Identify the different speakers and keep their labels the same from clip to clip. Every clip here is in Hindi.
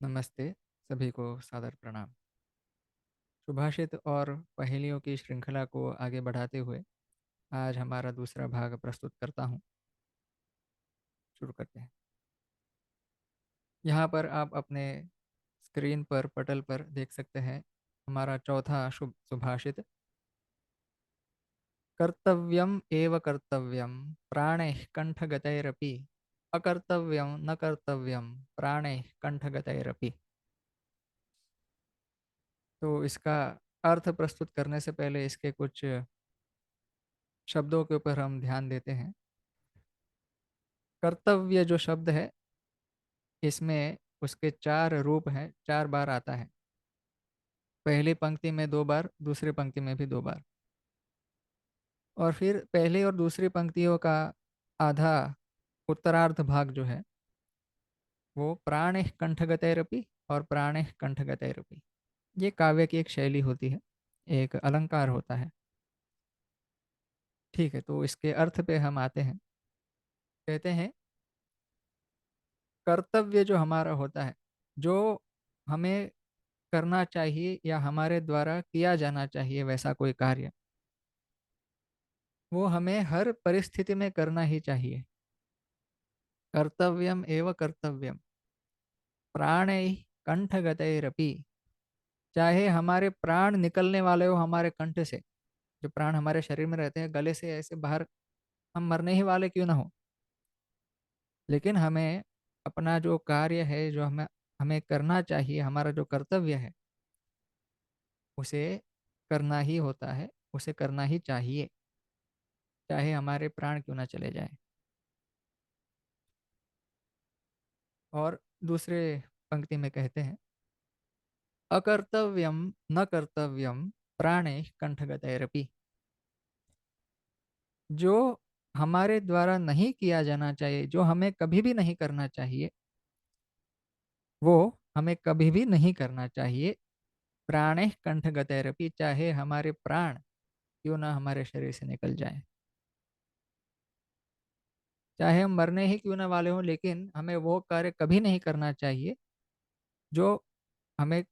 Speaker 1: नमस्ते। सभी को सादर प्रणाम। सुभाषित और पहेलियों की श्रृंखला को आगे बढ़ाते हुए आज हमारा दूसरा भाग प्रस्तुत करता हूँ। शुरू करते हैं। यहाँ पर आप अपने स्क्रीन पर पटल पर देख सकते हैं हमारा चौथा शुभ सुभाषित। कर्तव्यम एव कर्तव्यम प्राणैः कंठगतैरपि अकर्तव्यम न कर्तव्यम प्राणैः कंठगतैरपि। तो इसका अर्थ प्रस्तुत करने से पहले इसके कुछ शब्दों के ऊपर हम ध्यान देते हैं। कर्तव्य जो शब्द है इसमें उसके चार रूप हैं, चार बार आता है। पहली पंक्ति में दो बार, दूसरी पंक्ति में भी दो बार, और फिर पहली और दूसरी पंक्तियों का आधा उत्तरार्ध भाग जो है वो प्राणैः कंठगतैरपि और प्राणैः कंठगतैरपि। ये काव्य की एक शैली होती है, एक अलंकार होता है। ठीक है, तो इसके अर्थ पे हम आते हैं। कहते हैं कर्तव्य जो हमारा होता है, जो हमें करना चाहिए या हमारे द्वारा किया जाना चाहिए वैसा कोई कार्य, वो हमें हर परिस्थिति में करना ही चाहिए। कर्तव्यम एव कर्तव्यम प्राणैः कंठगतैरपि। चाहे हमारे प्राण निकलने वाले हो हमारे कंठ से, जो प्राण हमारे शरीर में रहते हैं गले से ऐसे बाहर, हम मरने ही वाले क्यों ना हो, लेकिन हमें अपना जो कार्य है, जो हमें हमें करना चाहिए, हमारा जो कर्तव्य है उसे करना ही होता है, उसे करना ही चाहिए, चाहे हमारे प्राण क्यों ना चले जाए। और दूसरे पंक्ति में कहते हैं अकर्तव्यम न कर्तव्यम प्राणे कंठगतैरपि। जो हमारे द्वारा नहीं किया जाना चाहिए, जो हमें कभी भी नहीं करना चाहिए, वो हमें कभी भी नहीं करना चाहिए। प्राणे कंठगतैरपि, चाहे हमारे प्राण क्यों ना हमारे शरीर से निकल जाए, चाहे हम मरने ही क्यों ना वाले हों, लेकिन हमें वो कार्य कभी नहीं करना चाहिए जो हमें,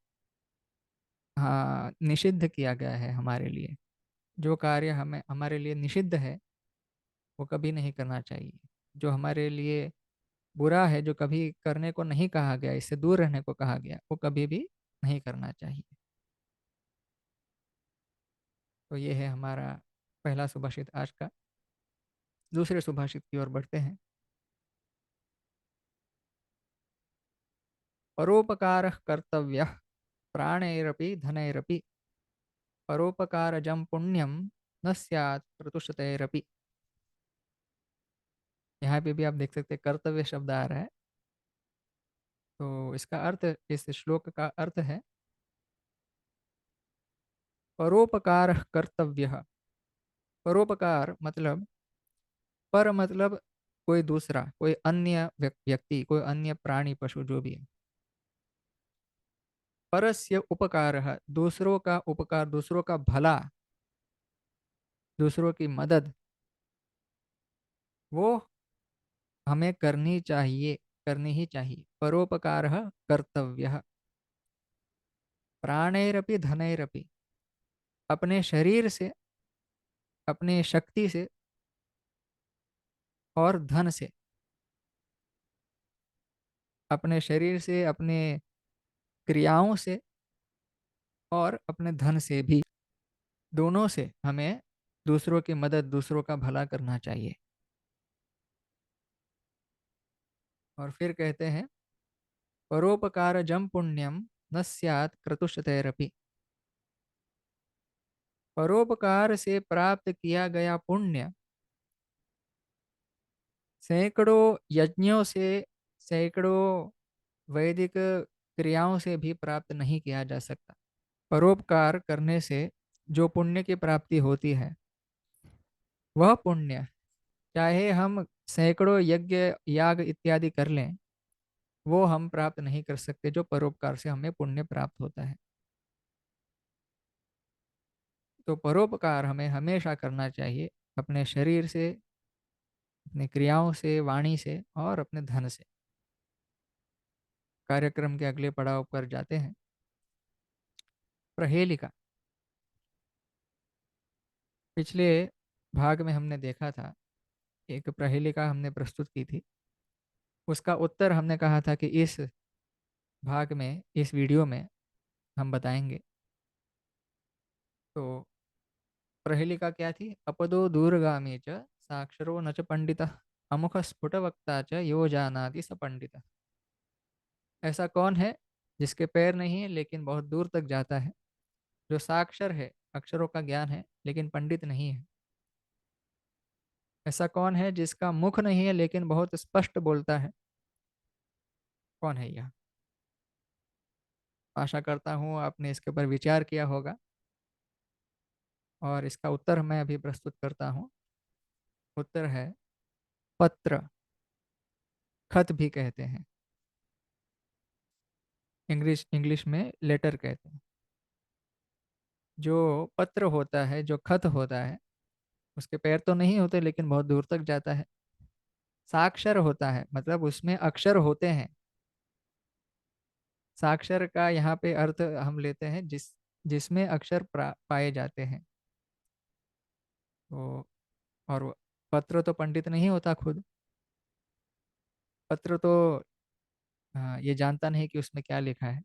Speaker 1: हाँ, निषिद्ध किया गया है हमारे लिए। जो कार्य हमें हमारे लिए निषिद्ध है वो कभी नहीं करना चाहिए। जो हमारे लिए बुरा है, जो कभी करने को नहीं कहा गया, इससे दूर रहने को कहा गया, वो कभी भी नहीं करना चाहिए। तो ये है हमारा पहला सुभाषित आज का। दूसरे सुभाषित की ओर बढ़ते हैं। परोपकार कर्तव्य प्राणैरपि धनैरपि परोपकारजं पुण्यम न स्यात् प्रतुष्टैरपि। यहाँ पे भी आप देख सकते हैं कर्तव्य शब्द आ रहा है। तो इसका अर्थ, इस श्लोक का अर्थ है परोपकार कर्तव्य। परोपकार मतलब, पर मतलब कोई दूसरा, कोई अन्य व्यक्ति, कोई अन्य प्राणी पशु जो भी है। परस्य उपकारः, दूसरों का उपकार, दूसरों का भला, दूसरों की मदद, वो हमें करनी चाहिए, करनी ही चाहिए। परोपकारः कर्तव्यः प्राणैरपि धनैरपि, अपने शरीर से, अपने शक्ति से और धन से। अपने शरीर से, अपने क्रियाओं से और अपने धन से भी, दोनों से हमें दूसरों की मदद, दूसरों का भला करना चाहिए। और फिर कहते हैं परोपकारजं पुण्यम न स्यात् क्रतुष्टैरपि। परोपकार से प्राप्त किया गया पुण्य सैकड़ों यज्ञों से, सैकड़ों वैदिक क्रियाओं से भी प्राप्त नहीं किया जा सकता। परोपकार करने से जो पुण्य की प्राप्ति होती है, वह पुण्य चाहे हम सैकड़ों यज्ञ, याग इत्यादि कर लें, वो हम प्राप्त नहीं कर सकते जो परोपकार से हमें पुण्य प्राप्त होता है। तो परोपकार हमें हमेशा करना चाहिए, अपने शरीर से, अपनी क्रियाओं से, वाणी से और अपने धन से। कार्यक्रम के अगले पड़ाव पर जाते हैं। प्रहेलिका। पिछले भाग में हमने देखा था, एक प्रहेलिका हमने प्रस्तुत की थी। उसका उत्तर हमने कहा था कि इस भाग में, इस वीडियो में हम बताएंगे। तो प्रहेलिका क्या थी? अपदो दूरगामी च साक्षरो न च पंडितः अमुख स्फुटवक्ता च यो जानाति स पंडितः। ऐसा कौन है जिसके पैर नहीं है लेकिन बहुत दूर तक जाता है, जो साक्षर है, अक्षरों का ज्ञान है लेकिन पंडित नहीं है? ऐसा कौन है जिसका मुख नहीं है लेकिन बहुत स्पष्ट बोलता है? कौन है यह? आशा करता हूँ आपने इसके ऊपर विचार किया होगा, और इसका उत्तर मैं अभी प्रस्तुत करता हूँ। उत्तर है पत्र। खत भी कहते हैं, इंग्लिश इंग्लिश में लेटर कहते हैं। जो पत्र होता है, जो खत होता है, उसके पैर तो नहीं होते लेकिन बहुत दूर तक जाता है। साक्षर होता है मतलब उसमें अक्षर होते हैं। साक्षर का यहाँ पे अर्थ हम लेते हैं जिसमें अक्षर पाए जाते हैं। तो और पत्र तो पंडित नहीं होता खुद। पत्र तो ये जानता नहीं कि उसमें क्या लिखा है।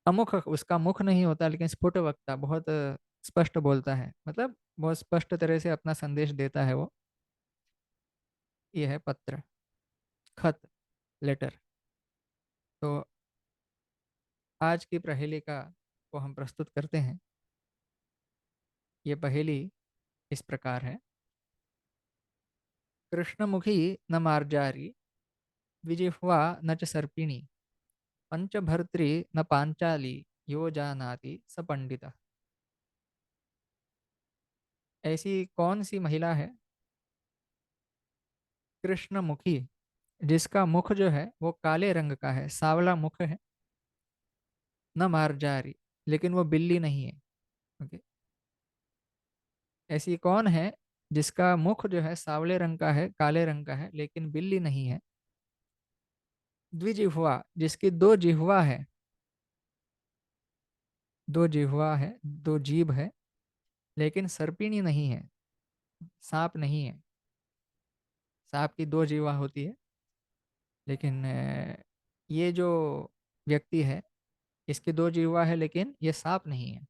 Speaker 1: अमुख, उसका मुख नहीं होता लेकिन स्फुट वक्ता, बहुत स्पष्ट बोलता है, मतलब बहुत स्पष्ट तरह से अपना संदेश देता है वो। ये है पत्र, खत, लेटर। तो आज की पहेली को हम प्रस्तुत करते हैं। ये पहेली इस प्रकार है। कृष्णमुखी न मार्जारी, विजिह्वा न च सर्पिणी, पंचभर्त्री न पांचाली, यो जानाति स पंडितः। ऐसी कौन सी महिला है कृष्णमुखी, जिसका मुख जो है वो काले रंग का है, सांवला मुख है। न मार्जारी, लेकिन वो बिल्ली नहीं है। ओके। ऐसी कौन है जिसका मुख जो है सांवले रंग का है, काले रंग का है, लेकिन बिल्ली नहीं है? द्विजिह्वा, जिसकी दो जिह्वा है, दो जिह्वा है, दो जीभ है, लेकिन सर्पिणी नहीं है, सांप नहीं है। सांप की दो जिह्वा होती है, लेकिन ये जो व्यक्ति है, इसकी दो जिह्वा है लेकिन ये सांप नहीं है।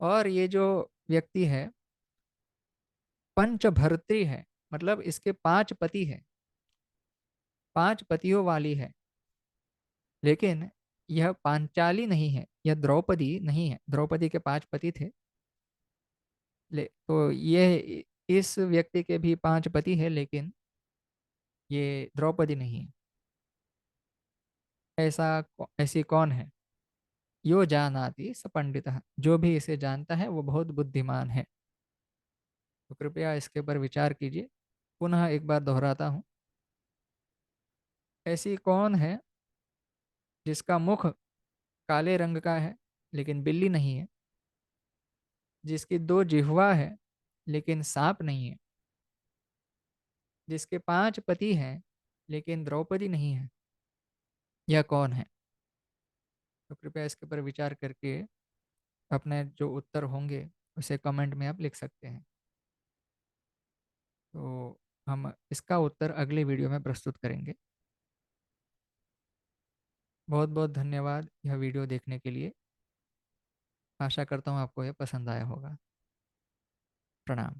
Speaker 1: और ये जो व्यक्ति है पंचभर्त्री है, मतलब इसके पांच पति है, पांच पतियों वाली है। लेकिन यह पांचाली नहीं है, यह द्रौपदी नहीं है। द्रौपदी के पांच पति थे, तो ये इस व्यक्ति के भी पांच पति है, लेकिन ये द्रौपदी नहीं है। ऐसी कौन है? यो जानाति स पंडितः, जो भी इसे जानता है वो बहुत बुद्धिमान है। तो कृपया इसके ऊपर विचार कीजिए। पुनः एक बार दोहराता हूँ। ऐसी कौन है जिसका मुख काले रंग का है लेकिन बिल्ली नहीं है, जिसकी दो जिह्वा है लेकिन सांप नहीं है, जिसके पांच पति हैं लेकिन द्रौपदी नहीं है? यह कौन है? तो कृपया इसके ऊपर विचार करके अपने जो उत्तर होंगे उसे कमेंट में आप लिख सकते हैं। तो हम इसका उत्तर अगले वीडियो में प्रस्तुत करेंगे। बहुत बहुत धन्यवाद यह वीडियो देखने के लिए। आशा करता हूँ आपको यह पसंद आया होगा। प्रणाम।